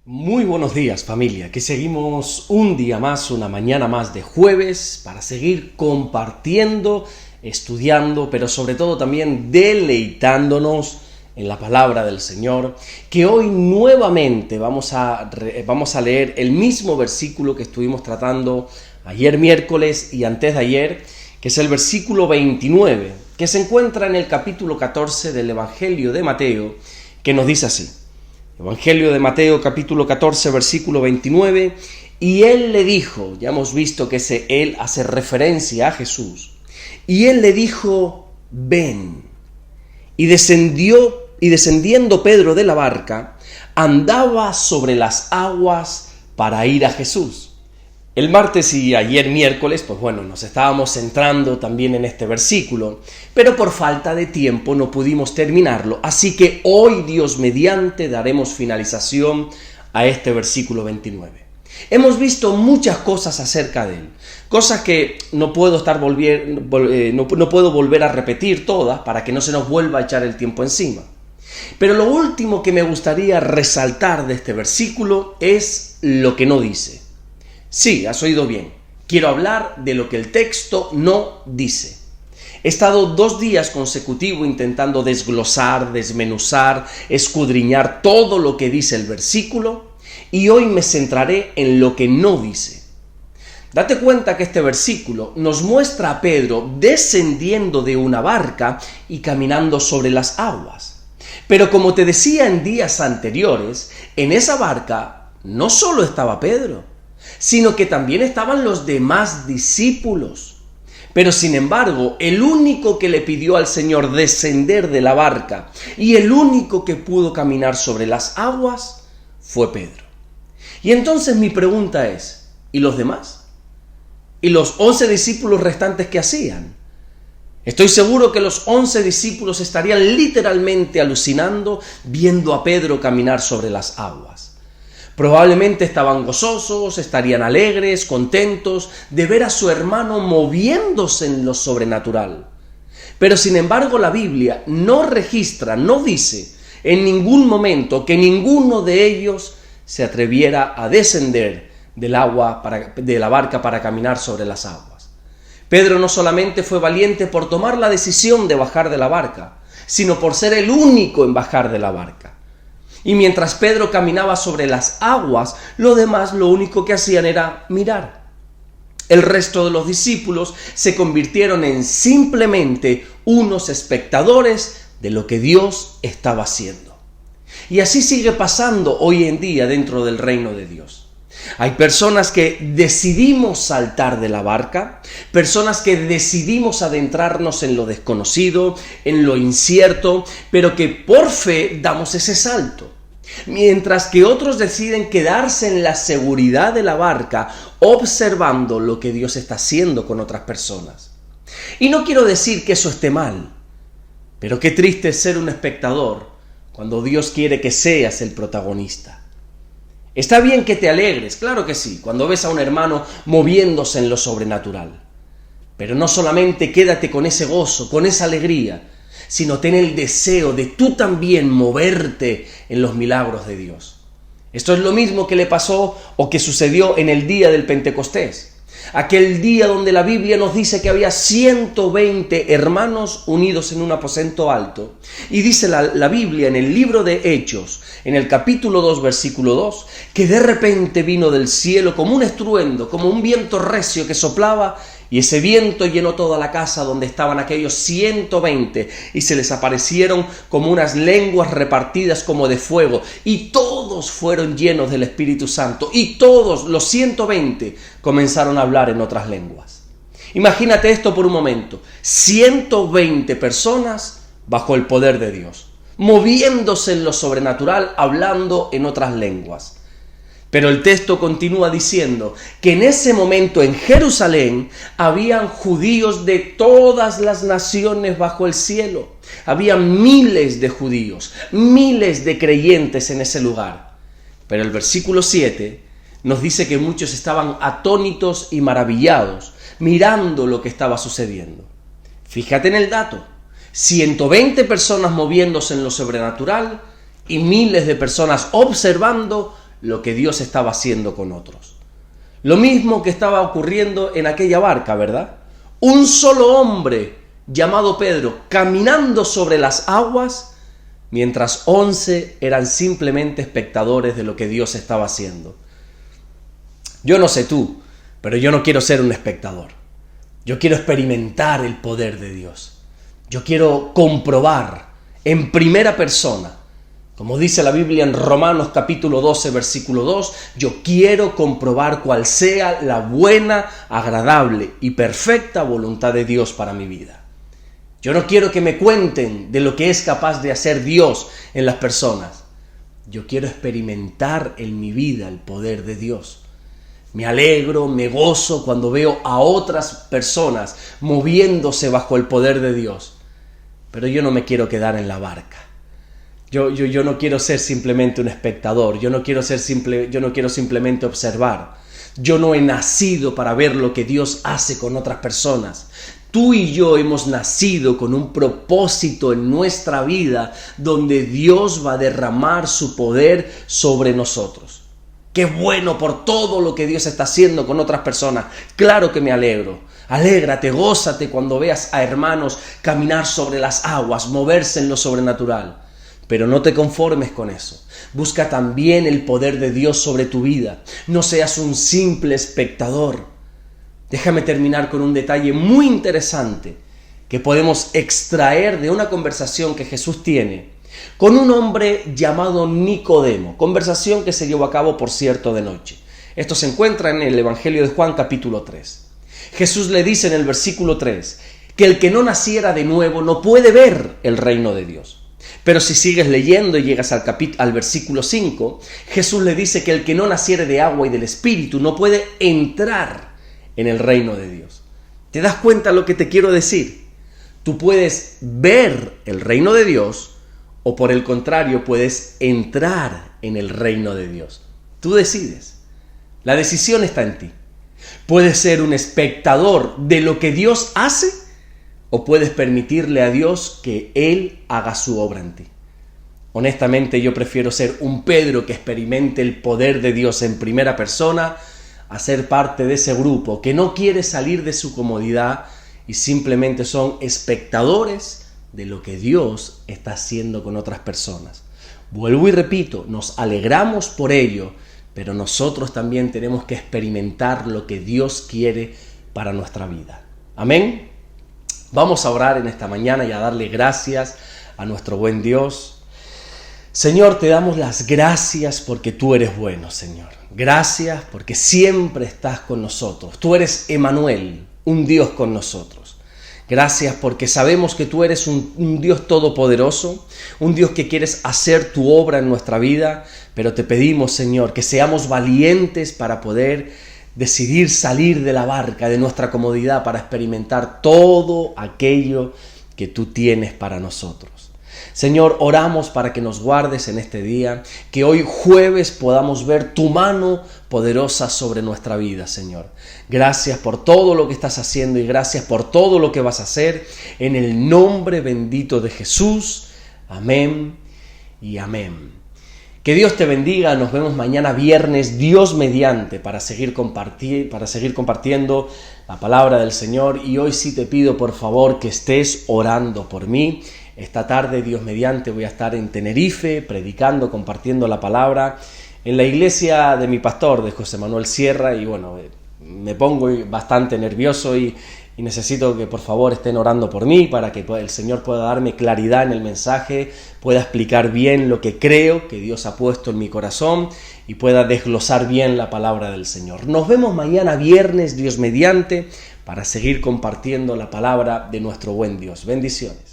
Muy buenos días, familia, que seguimos un día más, una mañana más de jueves para seguir compartiendo, estudiando, pero sobre todo también deleitándonos en la palabra del Señor, que hoy nuevamente vamos a leer el mismo versículo que estuvimos tratando ayer miércoles y antes de ayer, que es el versículo 29, que se encuentra en el capítulo 14 del Evangelio de Mateo, que nos dice así. Evangelio de Mateo, capítulo 14, versículo 29, y él le dijo, ya hemos visto que él hace referencia a Jesús, y él le dijo, ven, y descendiendo Pedro de la barca, andaba sobre las aguas para ir a Jesús. El martes y ayer miércoles, nos estábamos centrando también en este versículo, pero por falta de tiempo no pudimos terminarlo, así que hoy, Dios mediante, daremos finalización a este versículo 29. Hemos visto muchas cosas acerca de él, cosas que no puedo volver a repetir todas para que no se nos vuelva a echar el tiempo encima. Pero lo último que me gustaría resaltar de este versículo es lo que no dice. Sí, has oído bien. Quiero hablar de lo que el texto no dice. He estado 2 días consecutivos intentando desglosar, desmenuzar, escudriñar todo lo que dice el versículo y hoy me centraré en lo que no dice. Date cuenta que este versículo nos muestra a Pedro descendiendo de una barca y caminando sobre las aguas. Pero como te decía en días anteriores, en esa barca no solo estaba Pedro, sino que también estaban los demás discípulos. Pero sin embargo, el único que le pidió al Señor descender de la barca y el único que pudo caminar sobre las aguas fue Pedro. Y entonces mi pregunta es, ¿y los demás? ¿Y los 11 discípulos restantes qué hacían? Estoy seguro que los 11 discípulos estarían literalmente alucinando viendo a Pedro caminar sobre las aguas. Probablemente estaban gozosos, estarían alegres, contentos de ver a su hermano moviéndose en lo sobrenatural. Pero sin embargo la Biblia no registra, no dice en ningún momento que ninguno de ellos se atreviera a descender de la barca para caminar sobre las aguas. Pedro no solamente fue valiente por tomar la decisión de bajar de la barca, sino por ser el único en bajar de la barca. Y mientras Pedro caminaba sobre las aguas, los demás lo único que hacían era mirar. El resto de los discípulos se convirtieron en simplemente unos espectadores de lo que Dios estaba haciendo. Y así sigue pasando hoy en día dentro del reino de Dios. Hay personas que decidimos saltar de la barca, personas que decidimos adentrarnos en lo desconocido, en lo incierto, pero que por fe damos ese salto. Mientras que otros deciden quedarse en la seguridad de la barca, observando lo que Dios está haciendo con otras personas. Y no quiero decir que eso esté mal, pero qué triste es ser un espectador cuando Dios quiere que seas el protagonista. Está bien que te alegres, claro que sí, cuando ves a un hermano moviéndose en lo sobrenatural. Pero no solamente quédate con ese gozo, con esa alegría, sino ten el deseo de tú también moverte en los milagros de Dios. Esto es lo mismo que le pasó o que sucedió en el día del Pentecostés. Aquel día donde la Biblia nos dice que había 120 hermanos unidos en un aposento alto. Y dice la Biblia en el libro de Hechos, en el capítulo 2, versículo 2, que de repente vino del cielo como un estruendo, como un viento recio que soplaba, y ese viento llenó toda la casa donde estaban aquellos 120 y se les aparecieron como unas lenguas repartidas como de fuego y todos fueron llenos del Espíritu Santo y todos los 120 comenzaron a hablar en otras lenguas. Imagínate esto por un momento, 120 personas bajo el poder de Dios, moviéndose en lo sobrenatural, hablando en otras lenguas. Pero el texto continúa diciendo que en ese momento en Jerusalén habían judíos de todas las naciones bajo el cielo. Había miles de judíos, miles de creyentes en ese lugar. Pero el versículo 7 nos dice que muchos estaban atónitos y maravillados, mirando lo que estaba sucediendo. Fíjate en el dato, 120 personas moviéndose en lo sobrenatural y miles de personas observando lo que Dios estaba haciendo con otros. Lo mismo que estaba ocurriendo en aquella barca, ¿verdad? Un solo hombre llamado Pedro caminando sobre las aguas, mientras 11 eran simplemente espectadores de lo que Dios estaba haciendo. Yo no sé tú, pero yo no quiero ser un espectador. Yo quiero experimentar el poder de Dios. Yo quiero comprobar en primera persona, como dice la Biblia en Romanos capítulo 12, versículo 2, yo quiero comprobar cuál sea la buena, agradable y perfecta voluntad de Dios para mi vida. Yo no quiero que me cuenten de lo que es capaz de hacer Dios en las personas. Yo quiero experimentar en mi vida el poder de Dios. Me alegro, me gozo cuando veo a otras personas moviéndose bajo el poder de Dios. Pero yo no me quiero quedar en la barca. Yo no quiero ser simplemente un espectador. Yo no quiero simplemente observar. Yo no he nacido para ver lo que Dios hace con otras personas. Tú y yo hemos nacido con un propósito en nuestra vida donde Dios va a derramar su poder sobre nosotros. Qué bueno por todo lo que Dios está haciendo con otras personas. Claro que me alegro. Alégrate, gózate cuando veas a hermanos caminar sobre las aguas, moverse en lo sobrenatural. Pero no te conformes con eso. Busca también el poder de Dios sobre tu vida. No seas un simple espectador. Déjame terminar con un detalle muy interesante que podemos extraer de una conversación que Jesús tiene con un hombre llamado Nicodemo, conversación que se llevó a cabo, por cierto, de noche. Esto se encuentra en el Evangelio de Juan, capítulo 3. Jesús le dice en el versículo 3 que el que no naciera de nuevo no puede ver el reino de Dios. Pero si sigues leyendo y llegas al versículo 5, Jesús le dice que el que no naciere de agua y del Espíritu no puede entrar en el reino de Dios. ¿Te das cuenta lo que te quiero decir? Tú puedes ver el reino de Dios o por el contrario puedes entrar en el reino de Dios. Tú decides. La decisión está en ti. Puedes ser un espectador de lo que Dios hace o puedes permitirle a Dios que Él haga su obra en ti. Honestamente, yo prefiero ser un Pedro que experimente el poder de Dios en primera persona a ser parte de ese grupo que no quiere salir de su comodidad y simplemente son espectadores de lo que Dios está haciendo con otras personas. Vuelvo y repito, nos alegramos por ello, pero nosotros también tenemos que experimentar lo que Dios quiere para nuestra vida. Amén. Vamos a orar en esta mañana y a darle gracias a nuestro buen Dios. Señor, te damos las gracias porque tú eres bueno, Señor. Gracias porque siempre estás con nosotros. Tú eres Emmanuel, un Dios con nosotros. Gracias porque sabemos que tú eres un Dios todopoderoso, un Dios que quieres hacer tu obra en nuestra vida, pero te pedimos, Señor, que seamos valientes para poder decidir salir de la barca, de nuestra comodidad, para experimentar todo aquello que tú tienes para nosotros. Señor, oramos para que nos guardes en este día, que hoy jueves podamos ver tu mano poderosa sobre nuestra vida, Señor. Gracias por todo lo que estás haciendo y gracias por todo lo que vas a hacer en el nombre bendito de Jesús. Amén y amén. Que Dios te bendiga, nos vemos mañana viernes, Dios mediante, para seguir compartiendo la palabra del Señor. Y hoy sí te pido por favor que estés orando por mí. Esta tarde, Dios mediante, voy a estar en Tenerife, predicando, compartiendo la palabra en la iglesia de mi pastor, de José Manuel Sierra, y bueno, me pongo bastante nervioso y necesito que por favor estén orando por mí para que el Señor pueda darme claridad en el mensaje, pueda explicar bien lo que creo que Dios ha puesto en mi corazón y pueda desglosar bien la palabra del Señor. Nos vemos mañana viernes, Dios mediante, para seguir compartiendo la palabra de nuestro buen Dios. Bendiciones.